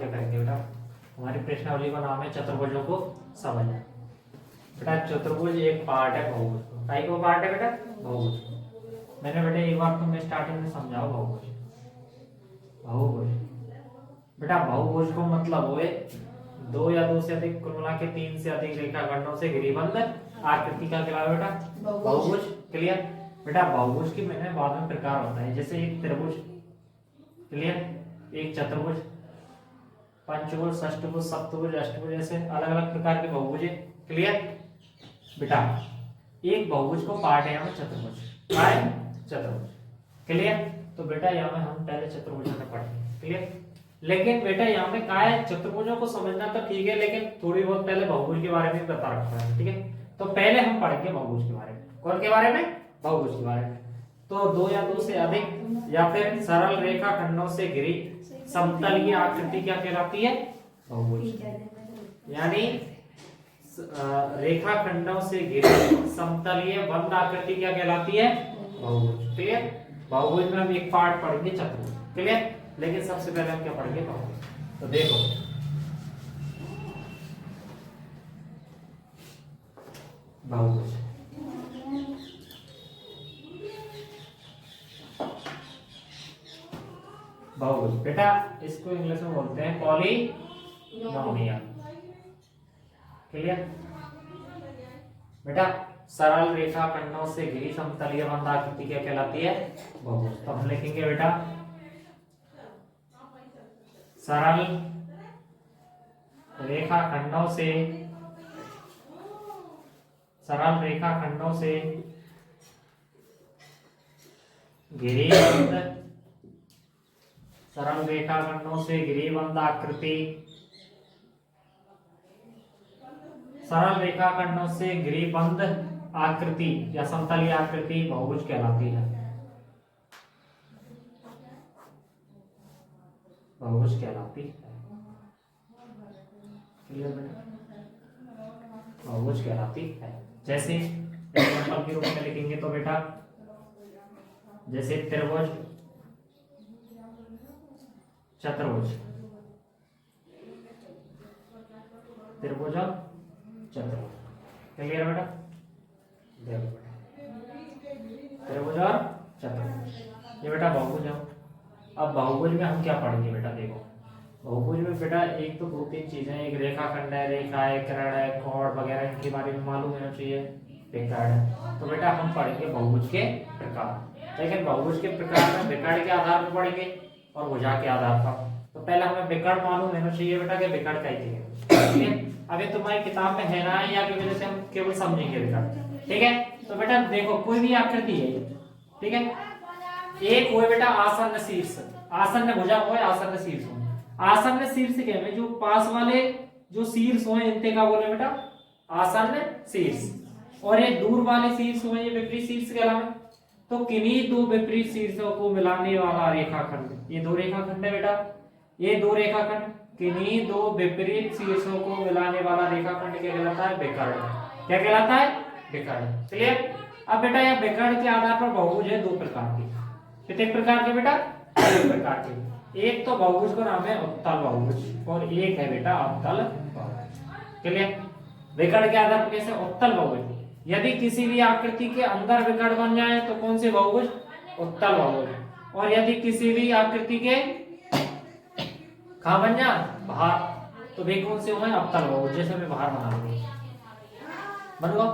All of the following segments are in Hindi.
आगे करेंगे बेटा। हमारी प्रश्नावली का नाम है चतुर्भुजों को समझना। बेटा चतुर्भुज एक पार्ट है बहुभुज का। काय को पार्ट है बेटा? बहुभुज। मैंने बेटा एक बार तुमने स्टार्टिंग में समझाओ बहुभुज। बहुभुज बेटा बहुभुज को मतलब हुए दो या दो से अधिक कुल मिला के तीन से अधिक रेखाखंडों से घिरी बंद आकृति का कहलावे बेटा बहुभुज। क्लियर बेटा? बहुभुज की मैंने बाद में प्रकार होता है, जैसे एक त्रिभुज, क्लियर, एक चतुर्भुज, पंचभुज, षष्ठभुज, सप्तभुज, अष्टभुज, ऐसे अलग अलग प्रकार के बहुभुज है। क्लियर बेटा? एक बहुभुज को पार्ट है यहाँ में चतुर्भुज, क्या है? चतुर्भुज। क्लियर? तो बेटा यहाँ में हम पहले चतुर्भुज में पढ़ेंगे। क्लियर? लेकिन बेटा यहाँ पे क्या है, चतुर्भुजों को समझना तो ठीक है, लेकिन थोड़ी बहुत पहले बहुभुज के बारे में बता रखा है। ठीक है? तो पहले हम पढ़ेंगे बहुभुज के बारे में। कौन के बारे में? बहुभुज के बारे में। तो दो या दो से अधिक या फिर सरल रेखा खंडों से घिरी समतलीय आकृति क्या कहलाती है? बहुभुज। यानी रेखा खंडों से घिरी समतलीय बंद आकृति क्या कहलाती है? बहुभुज। क्लियर? बहुभुज में हम एक पार्ट पढ़ेंगे चतुर्भुज। क्लियर? लेकिन सबसे पहले हम क्या पढ़ेंगे? बहुभुज। तो देखो बहुभुज, बहुभुज बेटा इसको इंग्लिश में बोलते हैं पॉलीनोमियल। क्लियर बेटा? सरल रेखा खंडों से घिरी समतलीय बंद आकृति क्या कहलाती है? बहुभुज। तो हम लिखेंगे बेटा सरल रेखा खंडों से घिरी बंद, सरल रेखा खंडों से घिरी बंद आकृति, सरल रेखा खंडों से घिरी बंद आकृति या समतलीय आकृति बहुभुज कहलाती है। बहुभुज कहलाती है। क्लियर बेटा? बहुभुज कहलाती है। जैसे एग्जांपल के रूप में लिखेंगे तो बेटा जैसे त्रिभुज, चतुर्भुज, त्रिभुज और चतुर्भुज। क्लियर बेटा? देखो बेटा त्रिभुज और चतुर्भुज ये बेटा बहुभुज है। अब बहुभुज में हम क्या पढ़ेंगे बेटा? देखो बहुभुज में बेटा एक तो दो तीन चीजें, एक रेखाखंड है, रेखा है, किरण है, कोण वगैरह, इनके बारे में मालूम होना चाहिए। विकर्ण है। तो बेटा हम पढ़ेंगे बहुभुज के प्रकार। लेकिन बहुभुज के प्रकार में विकर्ण के आधार पर पढ़ेंगे और भुजा के आधार पर। तो पहले हमें विकर्ण मालूम होना चाहिए बेटा कि विकर्ण क्या है। ठीक है? अभी तुम्हारी किताब में है ना, या की वजह से हम केवल समझेंगे विकर्ण। ठीक है? तो बेटा देखो कोई भी आकृति है, ठीक है, एक हो बेटा आसन्न शीर्ष, आसन्न भुजा हो, आसन्न शीर्ष हो। आसन्न शीर्ष के में जो पास वाले जो शीर्ष हो इनके क्या बोले बेटा? आसन्न शीर्ष। और ये दूर वाले शीर्ष हो ये विपरीत शीर्ष कहलावे। तो किन्हीं दो विपरीत शीर्षों को मिलाने वाला रेखाखंड, ये दो रेखाखंड है बेटा, ये दो रेखाखंड किन्हीं दो विपरीत शीर्षों को मिलाने वाला रेखाखंड क्या कहलाता है? विकर्ण। क्या कहलाता है? विकर्ण। क्लियर? अब बेटा यह विकर्ण के आधार पर बहुभुज है दो प्रकार के। कितने प्रकार के बेटा? दो प्रकार के। एक तो बहुभुज का नाम है उत्तल बहुभुज और एक है बेटा अवतल बहुभुज। क्लियर? विकर्ण के आधार पर कैसे? उत्तल बहुभुज। यदि किसी भी आकृति के अंदर विकर्ण बन जाए तो कौन से बहुभुज? उत्तल बहुभुज। और यदि किसी भी आकृति के कहां बन जाए? बाहर, तो वे कौन से हुए? अवतल बहुभुज। जैसे मैं बाहर बना लूंगा, बन लो,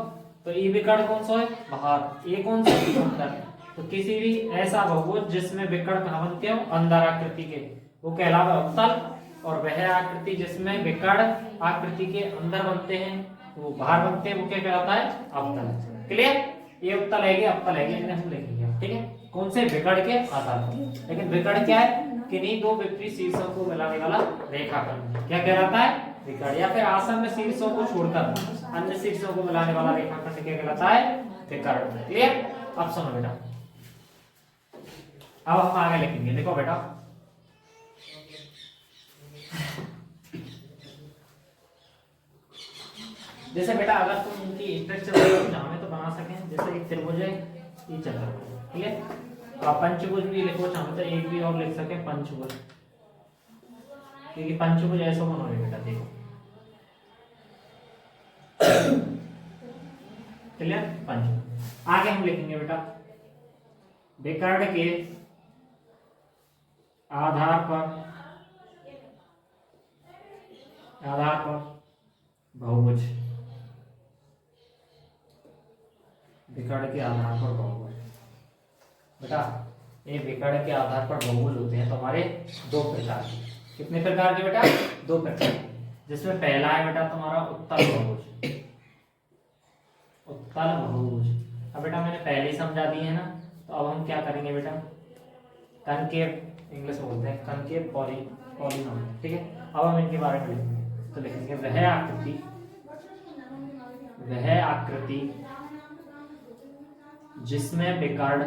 तो ये विकर्ण कौन सा है? बाहर। ये कौन सा? अंदर। तो किसी भी ऐसा बहुभुज जिसमें विकर्ण कहां बनते हो? अंदर आकृति के, वो कहलावा उत्तल। और वह आकृति जिसमें विकर्ण आकृति के अंदर बनते हैं, वो बाहर बनते हैं, वो क्या कहलाता है? अवतल। क्लियर? ये उत्तल है, अवतल है, इन्हें हम लिखेंगे। ठीक है? कौन से? विकर्ण के आधार पर। लेकिन विकर्ण क्या है? किन्हीं दो विपरीत शीर्षों को मिलाने वाला रेखाखंड क्या कहलाता है? विकर्ण। या फिर आसन्न शीर्षों को छोड़कर अन्य शीर्षों को मिलाने वाला रेखाखंड क्या कहलाता है? विकर्ण। क्लियर? अब सुनो बेटा, अब हम आगे लिखेंगे। देखो बेटा जैसे बेटा अगर तुम इनकी स्ट्रक्चर चाहे तो बना सकें। जैसे एक त्रिभुज है, ये चतुर्भुज। क्लियर? आप पंचभुज भी लिखो चाहे तो एक भी और लिख सके पंचभुज। क्योंकि पंचभुज ऐसा बनोगे बेटा, देखो क्लियर। पंचभुज। आगे हम लिखेंगे बेटा विकर्ण के आधार पर बहुभुज, विकर्ण के आधार पर बहुभुज। बेटा ये विकर्ण के आधार पर बहुभुज होते हैं तो हमारे दो प्रकार के। कितने प्रकार के बेटा? दो प्रकार के। जिसमें पहला है बेटा तुम्हारा उत्तल बहुभुज। उत्तल बहुभुज। अब बेटा मैंने पहले ही समझा दिए है ना, तो अब हम क्या करेंगे बेटा, कनकेव, इंग्लिश में बोलते हैं कनकेव पॉलीनॉमियल, ठीक है। अब हम इनके बारे में लिखेंगे, तो लिखेंगे वह आकृति जिसमें विकर्ण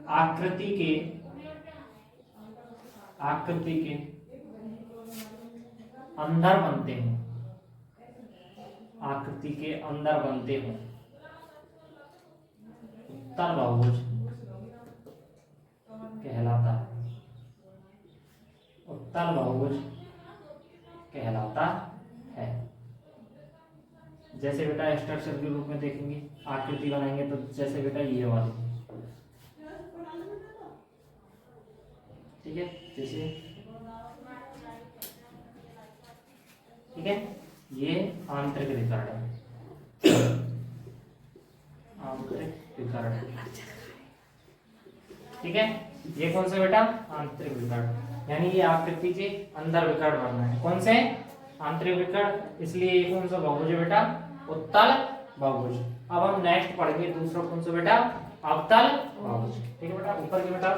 आकृति के अंदर बनते हैं, आकृति के अंदर बनते हैं, उत्तल बहुभुज कहलाता है, उत्तल बहुभुज कहलाता है। जैसे बेटा स्ट्रक्चर के रूप में देखेंगे, आकृति बनाएंगे तो जैसे बेटा ये वाली, ठीक है, जैसे ठीक है, ये आंतरिक विकर्ण है, आंतरिक विकर्ण, ठीक है। ये कौन सा बेटा? आंतरिक विकर्ण, यानी ये आकृति के अंदर विकर्ण बनना है। कौन से? आंतरिक विकर्ण। इसलिए ये कौन सा बहुभुज है बेटा? उत्तल बहुभुज। अब हम नेक्स्ट पढ़ेंगे दूसरा कौन सा बेटा? अवतल बहुभुज, ठीक है बेटा। ऊपर के बेटा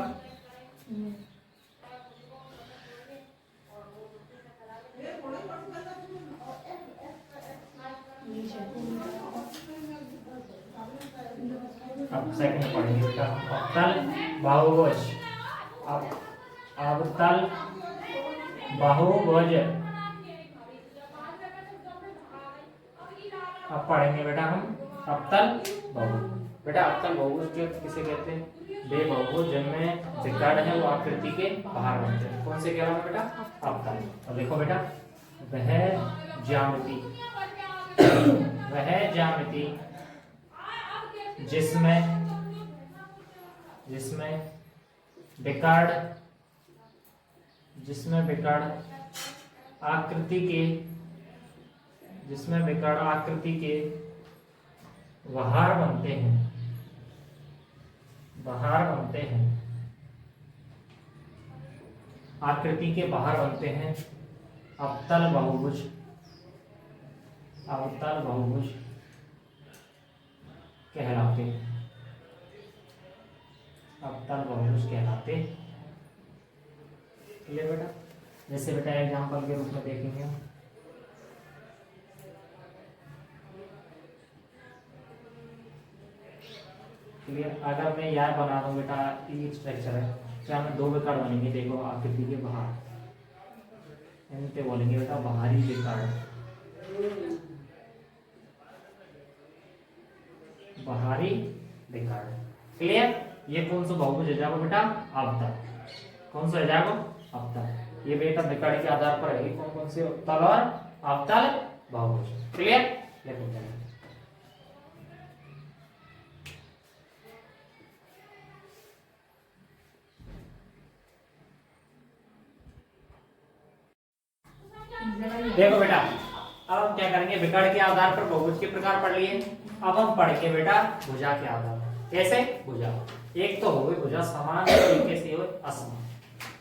अब सेकंड पढ़ेंगे बेटा अवतल बहुभुज। अवतल बहुभुज अब पढ़ेंगे बेटा हम अवतल बहुभुज। बेटा अवतल बहुभुज किसे कहते हैं? वे बहुभुज जिनमें विकर्ण है वो आकृति के बाहर बनते हैं। कौन से कहलाते हैं बेटा? अवतल। तो देखो बेटा वह ज्यामिति जिसमें विकर्ण आकृति के बाहर बनते हैं, आकृति के बाहर बनते हैं, अवतल बहुभुज कहलाते हैं, अवतल बहुभुज कहलाते। क्लियर बेटा? जैसे बेटा एग्जांपल के रूप में देखेंगे हम, क्लियर। अगर मैं यार बना दूं बेटा, ये स्ट्रक्चर है, क्या हमें दो विकर्ण बनेंगे, देखो आकृति के बाहर, इनके बोलेंगे बेटा बाहरी विकर्ण, बाहरी विकर्ण। क्लियर? ये कौन सा बहुभुज हो जाएगा बेटा? अवतल। कौन सा हो जाएगा? अवतल। ये बेटा विकर्ण के आधार पर है, कौन कौन से? उत्तल और अवतल बहुभुज। क्लियर? देखो देखो बेटा, अब हम क्या करेंगे, विकर्ण के आधार पर बहुभुज के प्रकार पढ़ लिए। अब हम पढ़ेंगे बेटा भुजा के आधार पर। कैसे? भुजा एक तो हो गई भुजा समान, तरीके से हो असमान।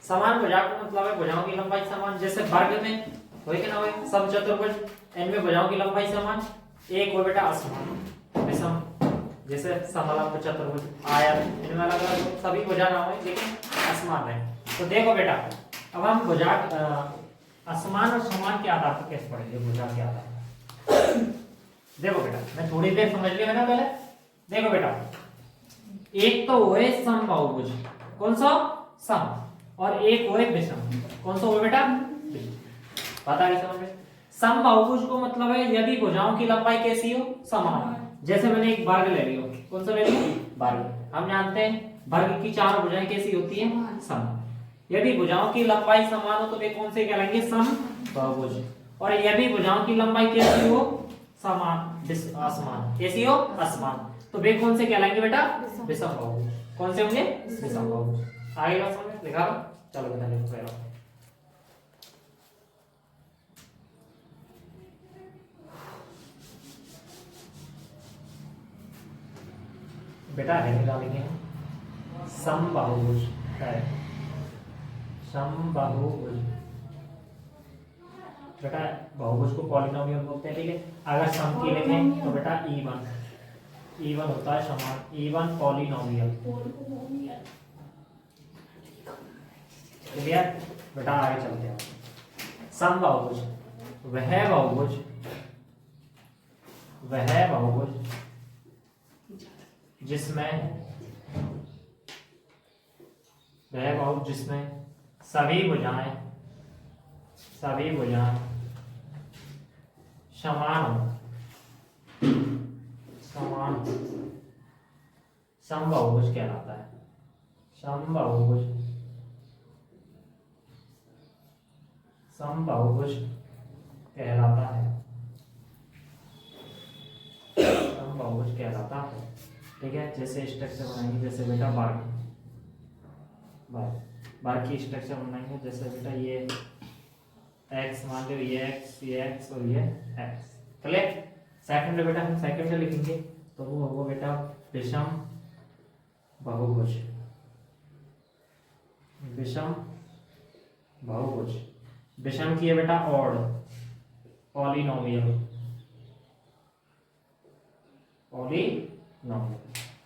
समान भुजा का मतलब है भुजाओं की लंबाई समान, जैसे वर्ग में होए कि ना होए समचतुर्भुज, इनमें भुजाओं की लंबाई समान। एक हो बेटा असमान विषम, जैसे समलंब चतुर्भुज, आयत, इनमें अलग अलग सभी भुजा ना हो लेकिन असमान है। तो देखो बेटा अब हम भुजा असमान और समान के आधार पर कैसे पढ़ेंगे भुजा के आधार पर। देखो बेटा मैं थोड़ी देर समझ लिया ना पहले। देखो बेटा एक तो हुए सम बहुभुज, कौन सा? सम। और एक हुए विषम, कौन सा हुआ बेटा? पता है समझ में? सम बहुभुज को मतलब है यदि भुजाओं की लंबाई कैसी हो? समान। जैसे मैंने एक वर्ग ले लिया, कौन सा ले लिया? वर्ग। हम जानते हैं वर्ग की चार भुजाएं कैसी होती हैं? समान। यदि भुजाओं की लंबाई समान हो तो वे कौन से कहलाएंगे? समबाहुभुज। और यदि भुजाओं की लंबाई कैसी हो? समान असमान। कैसी हो? असमान। तो वे कौन से कहलाएंगे बेटा? विषमबाहुभुज। कौन से होंगे? विषमबाहुभुज। आगे बात समझ में लिखा? चलो बेटा लिखो पहला। बेटा है निकालेंगे हम समबाहुभुज है। समबाहुभुज बेटा बहुभुज को पॉलिनोमियल बोलते हैं। ठीक है, अगर सम की लिखें तो बेटा E1 होता है समान, E1 पॉलिनोमियल। क्लियर बेटा? आगे चलते हैं। समबाहुभुज वह बहुभुज जिसमें सभी भुजाएं समान हो। समबाहुभुज कहलाता है। समबाहुभुज कहलाता है। समबाहुभुज कहलाता है। ठीक है, जैसे स्ट्रक्चर बनाएंगे, जैसे बेटा बार की स्ट्रक्चर बनाएंगे। जैसे बेटा ये x मान लो, ये x और ये x। क्लियर? सेकंड बेटा हम सेकंड लिखेंगे तो वो होगा बेटा विषम बहुभुज। विषम की है बेटा ऑड पॉलिनोमियल।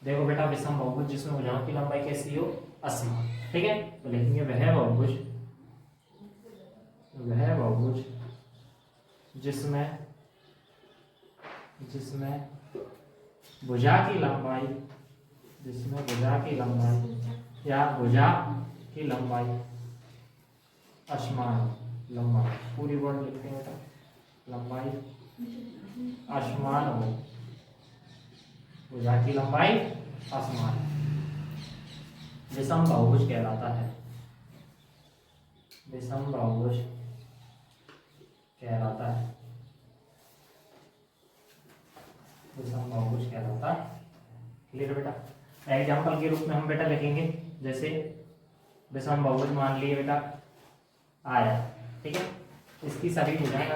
देखो बेटा विषम बहुभुज जिसमें भुजाओं की लंबाई कैसी हो? असमान। ठीक है, तो लिखेंगे वह बहुभुज जिसमें भुजा की लंबाई असमान। पूरी वर्ड लिखते हैं बेटा, लंबाई असमान हो। भुजा की लंबाई असमान विषम बहुभुज कहलाता है। विषम बहुभुज कहलाता है। क्लियर बेटा? एग्जाम्पल के रूप में हम बेटा लिखेंगे, जैसे विषम बहुभुज मान लिए बेटा आया। ठीक है, इसकी सभी भुजाएं,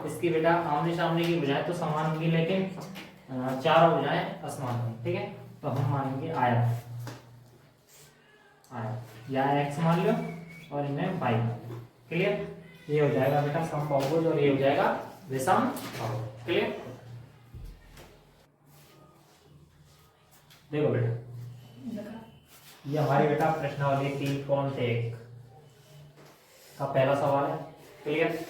इसकी बेटा आमने सामने की भुजाएं तो समान होंगी, लेकिन चारों भुजाएं असमान होंगी। ठीक है, तो हम मानेंगे आया या x मान लो और इन्हें y मान लो। क्लियर? ये हो जाएगा बेटा समबाहुभुज और ये हो जाएगा विषम बहुभुज। क्लियर? देखो बेटा, ये हमारी बेटा प्रश्नावली 3.1 का पहला सवाल है। क्लियर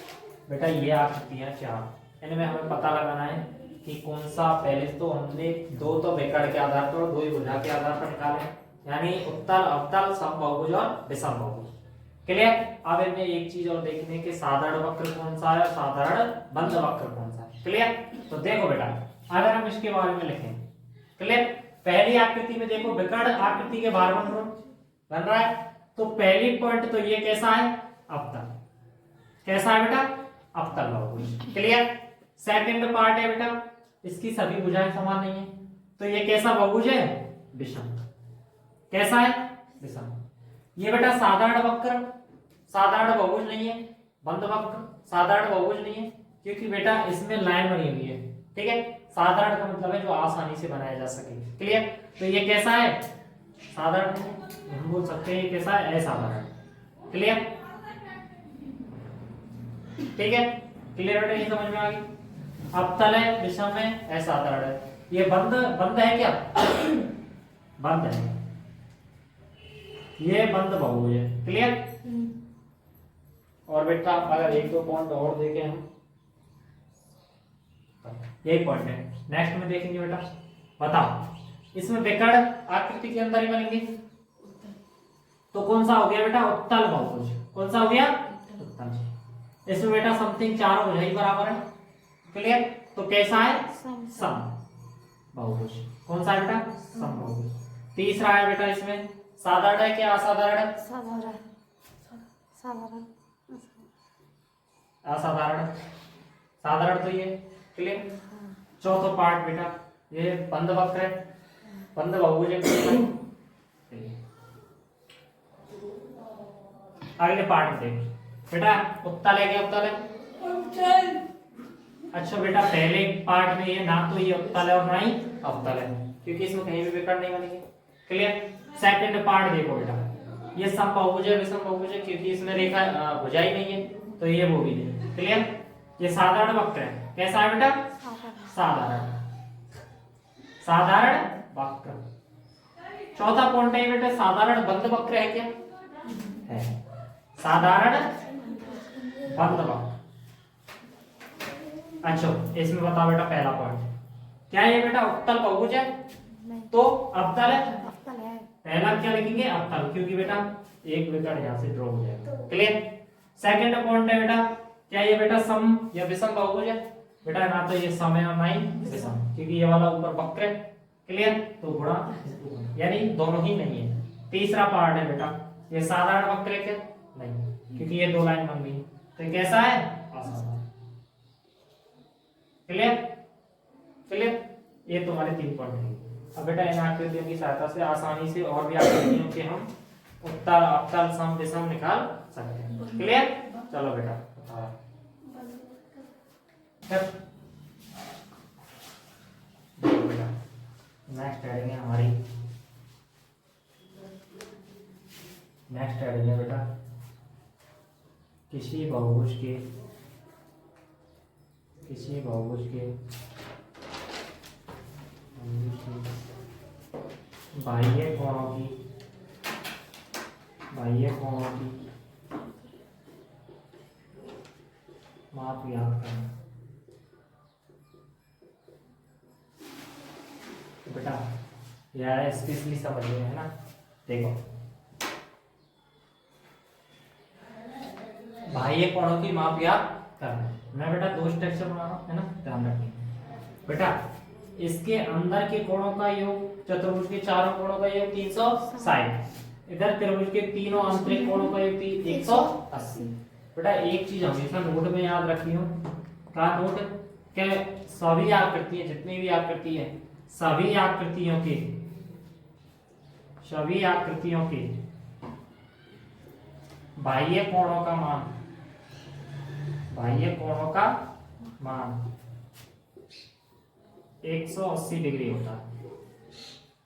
बेटा? ये आकृतियां चार, इनमें हमें पता लगाना है कि कौन सा, पहले तो हमने दो तो विकर्ण के आधार पर और दो ही भुजा के आधार पर निकाले, यानी उत्तल अवतल समबाहुभुज और विषम बहुभुज। क्लियर? अब इनमें एक चीज और देखने के साधारण वक्र कौन सा है और साधारण बंद वक्र कौन सा है। क्लियर? तो देखो बेटा, अगर हम इसके बारे में लिखें, क्लियर, पहली आकृति में देखो विकर्ण आकृति के बाहर बन रहा है, तो पहली पॉइंट तो ये कैसा है? अवतल। कैसा है बेटा? अवतल बहुभुज। क्लियर? सेकंड पार्ट है बेटा, इसकी सभी भुजाएं समान नहीं है, तो ये कैसा बहुभुज है? विषम। कैसा है? विषम। ये बेटा साधारण वक्र, साधारण बहुभुज नहीं है, बंद वक्र साधारण बहुभुज नहीं है, क्योंकि बेटा इसमें लाइन बनी हुई है। ठीक है, साधारण का मतलब है जो आसानी से बनाया जा सके। क्लियर? तो ये कैसा है? साधारण, हम बोल सकते हैं कैसा है? असाधारण। क्लियर? ठीक है, क्लियर बेटा? ये समझ में आ गई? अवतल है, विषम है, असाधारण है। ये बंद है क्या? बंद है, ये बंद बहुभुज है। क्लियर? और बेटा अगर एक दो पॉइंट और देखें हम, यही पॉइंट है, नेक्स्ट में देखेंगे बेटा। बताओ, इसमें विकर्ण आकृति के अंदर ही बनेंगे, तो कौन सा हो गया बेटा? उत्तल बहुभुज। कौन सा हो गया? उत्तल। इसमें बेटा समथिंग चारों भुजाएं बराबर है। क्लियर? तो कैसा है? सम बहुभुज। कौन सा है बेटा? सम बहुभुज। तीसरा है बेटा इसमें साधारण है क्या असाधारण है? साधारण। साधारण। असाधारण। साधारण तो ये क्लियर। चौथा पार्ट बेटा ये बंद वक्र है, बंद बहुभुज है। अगले पार्ट में देख बेटा उत्तल है क्या? उत्तल है। अच्छा बेटा पहले पार्ट में ये ना तो ये उत्तल है और ना ही अवतल है, क्योंकि इसमें कहीं भी विकर्ण नहीं बनेगी। क्लियर। सेकंड पार्ट देखो बेटा ये समबाहुभुज है विषम बहुभुज है, क्योंकि इसमें रेखा भुजा ही नहीं है तो ये वो भी नहीं। क्लियर। ये साधारण वक्र है। कैसा है बेटा? साधारण। साधारण वक्र। चौथा पॉइंट है बेटा साधारण बंद वक्र है क्या? है। साधारण बंद वक्र। अच्छा इसमें बताओ बेटा पहला पॉइंट क्या है? बेटा उत्तल बहुभुज है तो अवतल है। अवतल है। पहला क्या लिखेंगे? अवतल, क्योंकि बेटा एक विकर्ण यहाँ से ड्रॉ हो जाएगा। क्लियर। सेकंड पॉइंट है बेटा क्या ये बेटा सम या विषम बहुभुज है? बेटा ना तो ये सम है और ना ही विषम, क्योंकि ये वाला ऊपर वक्र है। क्लियर। तो गुणा यानी दोनों ही नहीं है। तीसरा पार्ट है बेटा ये साधारण वक्र है क्या? नहीं, क्योंकि ये दो लाइन बन गई। तो कैसा है? असाधारण। क्लियर। क्लियर। ये तुम्हारे 3 पॉइंट है। अब बेटा इन आकृतियों की सहायता से आसानी से और भी आकृतियों के हम उत्तल अवतल सम विषम निकाल सकते हैं। क्लियर। चलो बेटा नेक्स्ट हेडिंग है हमारी, नेक्स्ट हेडिंग है बेटा किसी बहुभुज के बाह्य कोणों की माप याद करना। बेटा यार स्पेशली समझ रहे हैं ना? देखो बाह्य कोणों की माप याद करना। मैं बेटा 2 स्ट्रक्चर बना रहा हूं है ना, ध्यान रखिए बेटा। इसके अंदर के कोणों का योग चतुर्भुज के चारों कोणों का योग 360, इधर त्रिभुज के तीनों आंतरिक कोणों का योग 180। बेटा एक चीज हमेशा नोट में याद रखी हो, क्या नोट? क्या सभी आकृतियां जितनी भी आकृति है सभी आकृतियों के बाह्य कोणों का मान 180 डिग्री होता है,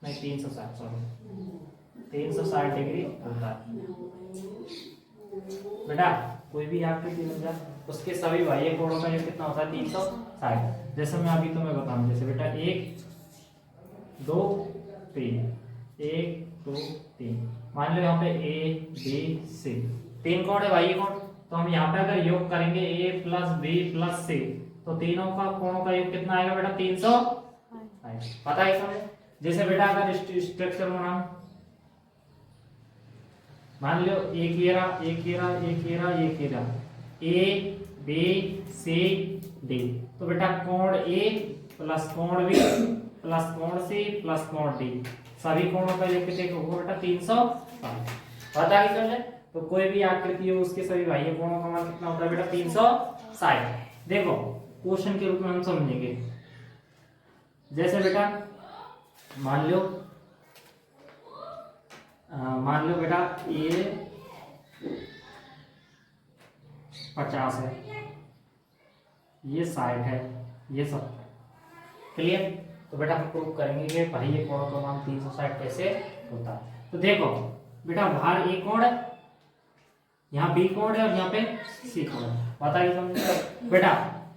नहीं 360 डिग्री होता है। बेटा कोई भी आकृति बन जाए उसके सभी बाह्य कोणों का योग कितना होता है? 360। जैसे मैं अभी तुम्हें बताऊं, जैसे बेटा 1 2 3 1 2 3 मान लो यहाँ पे A B C 3 कोण है बाह्य कोण, तो हम यहाँ पे अगर योग करेंगे A plus B plus C तो तीनों का कोणों का योग कितना आएगा बेटा? 300। पता है समझ? जैसे बेटा अगर स्ट्रक्चर बनाऊं, मान लो एक ये रहा A B C D, तो बेटा कोण A प्लस कोण B प्लस कोण C प्लस कोण D सभी कोणों का योग कितने होगा बेटा? 360। पता है समझे? तो कोई भी आकृति हो उसके सभी बाह्य कोणों का मान कितना होता है बेटा? 360। देखो क्वेश्चन के रूप में हम समझेंगे। जैसे बेटा मान लो बेटा ये 50 है, ये 60 है, ये 70। क्लियर। तो बेटा हम प्रूव करेंगे कि बाह्य कोणों का मान 360 कैसे होता है। तो देखो बेटा बाहर ए कोण है, यहाँ बी कोण है और यहाँ पे सी कोण है। बताइए समझे? बेटा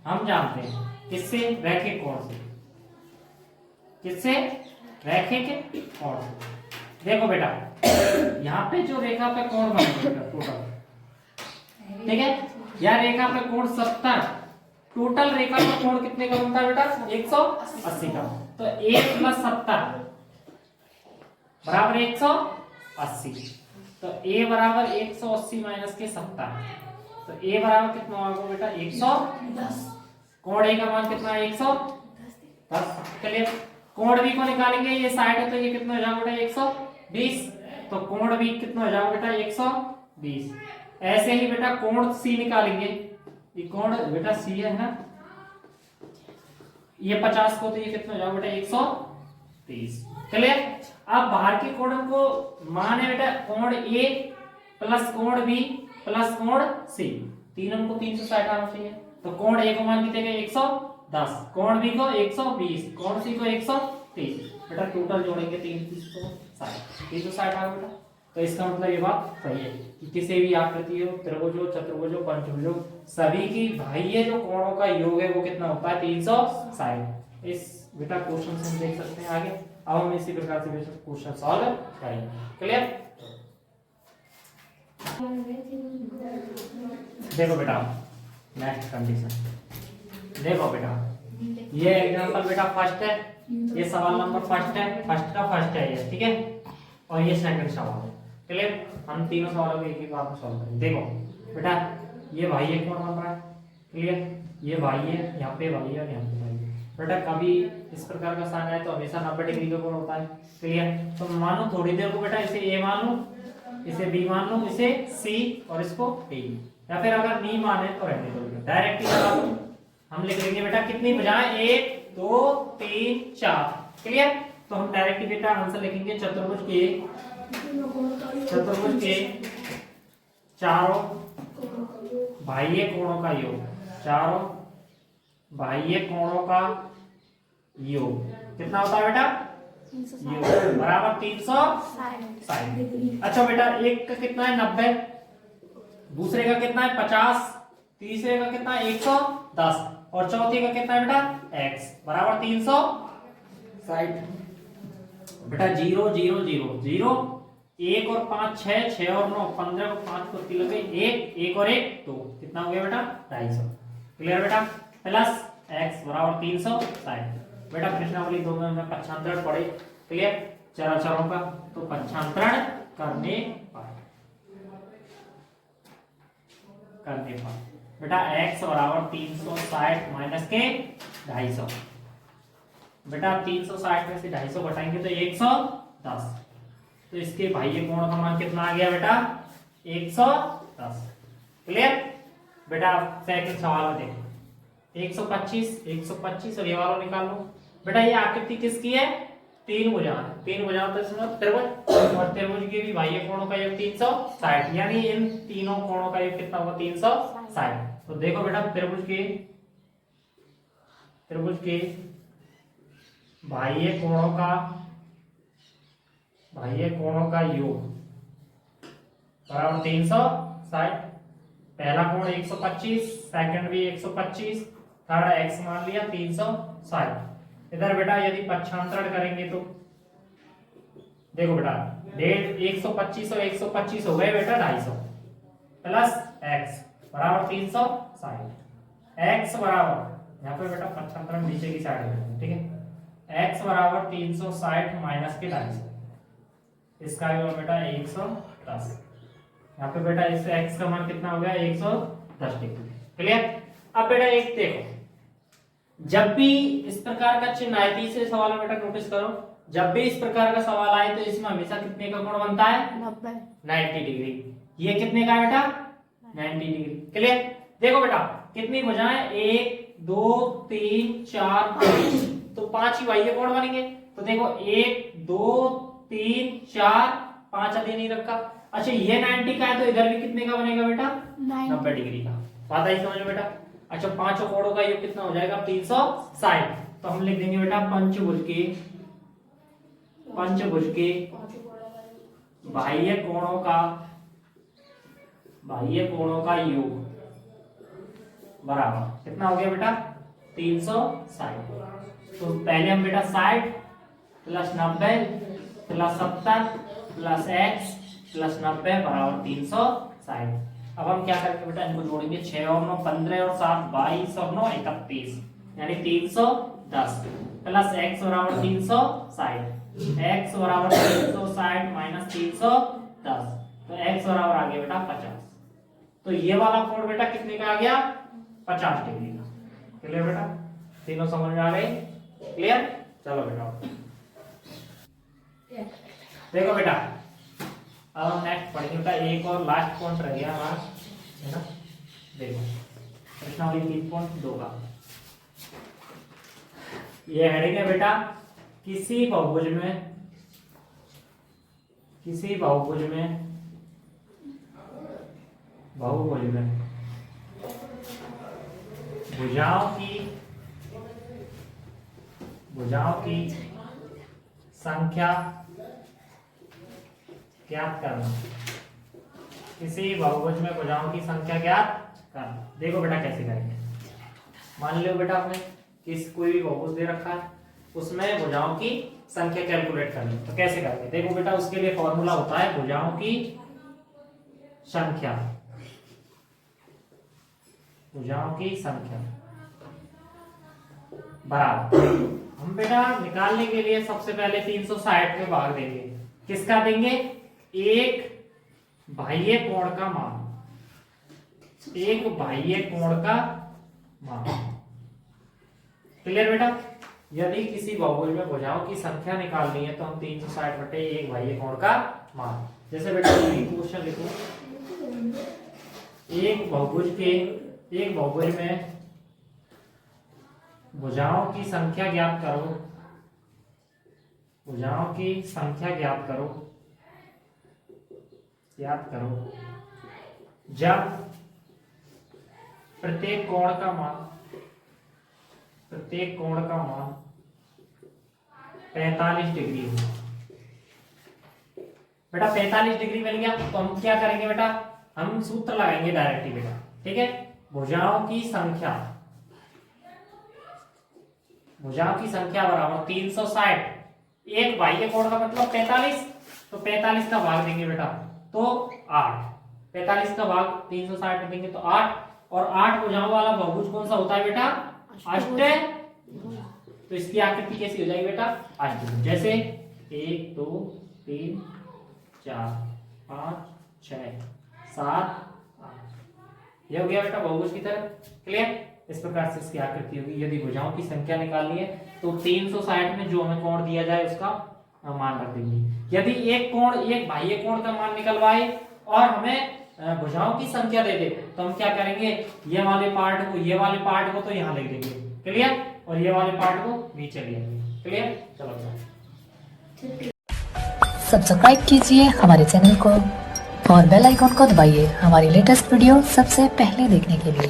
हम जानते हैं किससे? रैखिक कोण से। किससे? रैखिक कोण से। देखो बेटा यहाँ पे जो रेखा पे कोण बनेगा बेटा टोटल, ठीक है, यह रेखा पे कोण 70, टोटल रेखा का कोण कितने का बनता है बेटा? 180 का। तो 1 प्लस 70 बराबर 180। तो A बराबर 180 माइनस के 70, तो A बराबर कितना होगा बेटा? 110। कोण A का मान कितना है? 110। क्लियर। कोण बी को निकालेंगे, ये 60 है तो ये कितना हो जाएगा बेटा 120, तो कोण बी कितना हो जाएगा बेटा 120। ऐसे ही बेटा कोण सी निकालेंगे, ये कोण बेटा सी है ना, ये 50 को तो ये कितना हो जाएगा बेटा 130। क्लियर। अब बाहर के कोण को मान है बेटा कोण ए प्लस कोण बी प्लस कोण सी, तीनों को 360 आना चाहिए। तो कोण ए को मान कितने 110, कोण बी को 120, कोण सी को 130, बेटा टोटल जोड़ेंगे 360 आ बेटा। तो इसका मतलब ये बात सही है कि किसी भी आकृति हो, त्रिभुजो, चतुर्भुजो, पंचभुजो, सभी की बाह्य जो कोणों का योग है वो कितना होता है 360। इस बेटा क्वेश्चन से हम देख सकते हैं आगे। अब हम इसी प्रकार से क्वेश्चन सॉल्व करेंगे। क्लियर। देखो बेटा नेक्स्ट कंडीशन देखो बेटा, ये एग्जांपल बेटा फर्स्ट है, ये सवाल नंबर फर्स्ट है, फर्स्ट का फर्स्ट है ये, ठीक है, और ये सेकंड सवाल है। क्लियर। हम तीनों सवालों को एक एक बार में सॉल्व करेंगे। देखो बेटा ये भाई एक कोण बन रहा है, क्लियर, ये भाई है, यहाँ पे भाई है और यहाँ पे भाई है। बेटा कभी इस प्रकार का साइन आए तो हमेशा 90 डिग्री का कोण होता है। क्लियर। तो मान लो थोड़ी देर को बेटा इसे ए मान लो, इसे बी मान लो, इसे सी और इसको डी, या फिर अगर नहीं माने तो रहने दो, डायरेक्ट ही लगा दो। हम लिख लेंगे बेटा कितनी बजाय 1 2 3 4। क्लियर। तो हम डायरेक्ट बेटा आंसर लिखेंगे चतुर्भुज के चारों बाह्य कोणों का योग, चारों बाह्य कोणों का योग कितना होता है बेटा योग बराबर 360। अच्छा बेटा एक का कितना है 90, दूसरे का कितना है 50, तीसरे का कितना है 110 और चौथे का कितना है बेटा x बराबर 360। बेटा 0 0 0 0 1 और 5 6 6 और 9 15 को 5 को 3 लगे 1 1 और 1 2 कितना हो गया बेटा 250। क्लियर बेटा। प्लस x बराबर 360। बेटा प्रश्नावली 2 में हमने पक्षांतरण पढ़े। क्लियर। चराचरों का तो पक्षांतरण करने पर बेटा x बराबर 360 माइनस के 250। बेटा 360 में से 250 घटाएंगे तो 110, तो इसके बाह्य कोण का मान कितना आ गया बेटा 110। क्लियर। बेटा सेकंड सवाल में देखो 125 और ये वाला निकाल लो। बेटा ये आकृति किसकी है तीन भुजाएं तो इसमें त्रिभुज और त्रिभुज के भी बाह्य कोणों का योग 360, यानी इन तीनों कोणों का योग कितना होगा 360। तो देखो बेटा त्रिभुज के बाह्य कोणों का योग बराबर 360। पहला कोण 125, सेकंड भी 125, थर्ड x मान लिया 360। इधर बेटा यदि पक्षांतरण करेंगे तो देखो बेटा 125 और 125 हो गए बेटा 250 प्लस x बराबर 360। x बराबर यहाँ पे बेटा पक्षांतरण नीचे की साइड में, ठीक है, x बराबर 360 माइनस के 250, इसका भी होगा बेटा 110। यहाँ पे बेटा इस x का मान कितना हो गया 110 डिग्री। क्लियर। अब बेटा एक देखो, जब भी इस प्रकार का चिन्ह आए, तीसरे सवाल में बेटा नोटिस करो, जब भी इस प्रकार का सवाल आए तो इसमें हमेशा कितने का कोण बनता है 90 डिग्री। ये कितने का है बेटा 90 डिग्री। क्लियर। देखो बेटा कितनी भुजाएं 1 2 3 4 5, तो 5 ही बाह्य कोण बनेंगे। तो देखो 1 2 3 4 5 अधिक नहीं रखा। अच्छा ये 90 का है तो इधर भी कितने का बनेगा बेटा 90 डिग्री का। बात आई समझ में बेटा। अच्छा पांचों कोणों का योग कितना हो जाएगा 360। तो हम लिख देंगे बेटा पंचभुज के बाह्य कोणों का योग बराबर कितना हो गया बेटा 360। तो पहले हम बेटा 60 plus 90 plus 70 plus x plus 90 बराबर 360। अब हम क्या करेंगे बेटा इनको जोड़ेंगे 6 और 9 15 और 7 22 और 9 31, यानी 310 प्लस x बराबर 360, x बराबर 360 माइनस 310, तो x बराबर आ गया बेटा 50। तो ये वाला कोण बेटा कितने का आ गया 50 डिग्री का। क्लियर बेटा, तीनों समझ में आ गए। क्लियर। चलो बेटा देखो बेटा, अब हम नेक्स्ट पढ़ेंगे बेटा, एक और लास्ट पॉइंट रह गया हमारा, है ना। देखो प्रश्नावली 3.2 का ये हेडिंग है बेटा, किसी बहुभुज में भुजाओं की संख्या ज्ञात करना। किसी बहुभुज में भुजाओं की संख्या ज्ञात करना। देखो बेटा कैसे करेंगे। मान लो बेटा आपने कोई भी बहुभुज दे रखा है, उसमें भुजाओं की संख्या कैलकुलेट करनी, तो कैसे करेंगे। देखो बेटा उसके लिए फॉर्मूला होता है भुजाओं की संख्या बराबर, हम बेटा निकालने के लिए सबसे पहले 360 में भाग देंगे। किसका देंगे? एक बाह्य कोण का मान। क्लियर बेटा। यदि किसी बहुभुज में भुजाओं की संख्या निकालनी है तो हम 360/1 बाह्य कोण का मान। जैसे बेटा क्वेश्चन लिखो, एक बहुभुज में भुजाओं की संख्या ज्ञात करो जब प्रत्येक कोण का मान 45 डिग्री हो। बेटा 45 डिग्री मिल गया तो हम क्या करेंगे बेटा, हम सूत्र लगाएंगे डायरेक्टली बेटा, ठीक है। भुजाओं की संख्या बराबर 360, एक बाह्य कोण का मतलब 45, तो 45 का भाग देंगे बेटा तो 8। 45 का भाग 360 में देंगे तो 8, और 8 भुजाओं वाला बहुभुज कौन सा होता है बेटा? अष्टभुज। तो इसकी आकृति कैसी हो जाएगी बेटा? अष्टभुज। जैसे 1 2 3 4 5 6 7 8, ये हो गया बेटा बहुभुज की तरह। क्लियर। इस प्रकार से इसकी आकृति होगी। यदि भुजाओं की संख्या निकालनी है तो 360 में जो हमें कोण दिया जाए उसका मान रख देंगे। यदि एक बाह्य कोण का मान निकलवाए और हमें भुजाओं की संख्या दे दे तो हम क्या करेंगे, ये वाले पार्ट को तो यहाँ लिख देंगे। क्लियर। और ये वाले पार्ट को नीचे ले आएंगे। क्लियर। चलो सब्सक्राइब कीजिए हमारे चैनल को और बेल आइकॉन को दबाइए हमारी लेटेस्ट वीडियो सबसे पहले देखने के लिए।